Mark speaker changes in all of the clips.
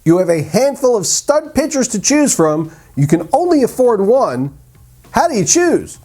Speaker 1: You have a handful of stud pitchers to choose from. You can only afford one. How do you choose?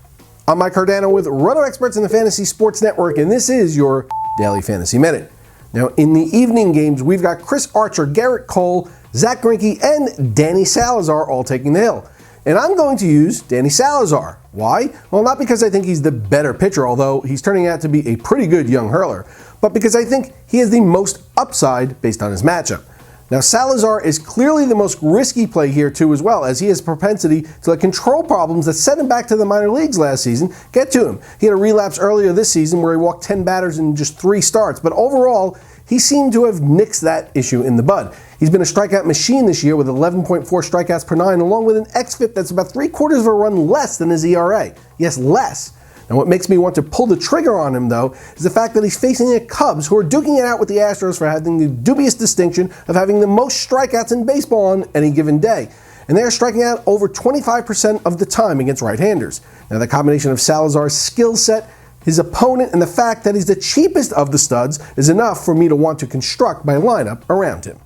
Speaker 1: I'm Mike Cardano with RotoExperts in the Fantasy Sports Network, and this is your Daily Fantasy Minute. Now, in the evening games, we've got Chris Archer, Garrett Cole, Zach Greinke, and Danny Salazar all taking the hill. And I'm going to use Danny Salazar. Why? Well, not because I think he's the better pitcher, although he's turning out to be a pretty good young hurler, but because I think he has the most upside based on his matchup. Now, Salazar is clearly the most risky play here too as well, as he has a propensity to let control problems that sent him back to the minor leagues last season get to him. He had a relapse earlier this season where he walked 10 batters in just 3 starts, but overall, he seemed to have nixed that issue in the bud. He's been a strikeout machine this year with 11.4 strikeouts per 9, along with an xFIP that's about 3/4 of a run less than his ERA. Yes, less. Now, what makes me want to pull the trigger on him, though, is the fact that he's facing the Cubs, who are duking it out with the Astros for having the dubious distinction of having the most strikeouts in baseball on any given day. And they are striking out over 25% of the time against right-handers. Now, the combination of Salazar's skill set, his opponent, and the fact that he's the cheapest of the studs is enough for me to want to construct my lineup around him.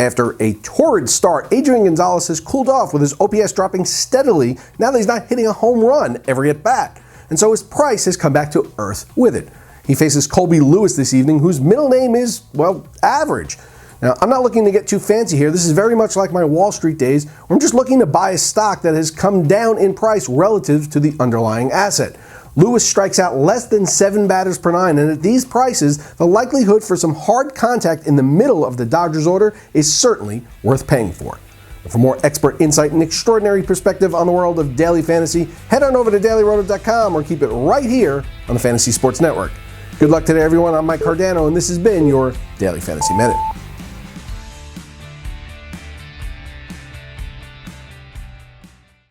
Speaker 1: After a torrid start, Adrian Gonzalez has cooled off with his OPS dropping steadily now that he's not hitting a home run every at-bat. And so his price has come back to earth with it. He faces Colby Lewis this evening, whose middle name is, well, average. Now, I'm not looking to get too fancy here. This is very much like my Wall Street days, where I'm just looking to buy a stock that has come down in price relative to the underlying asset. Lewis strikes out less than 7 batters per 9, and at these prices, the likelihood for some hard contact in the middle of the Dodgers order is certainly worth paying for. For more expert insight and extraordinary perspective on the world of daily fantasy, head on over to dailyroto.com or keep it right here on the Fantasy Sports Network. Good luck today, everyone. I'm Mike Cardano, and this has been your Daily Fantasy Minute.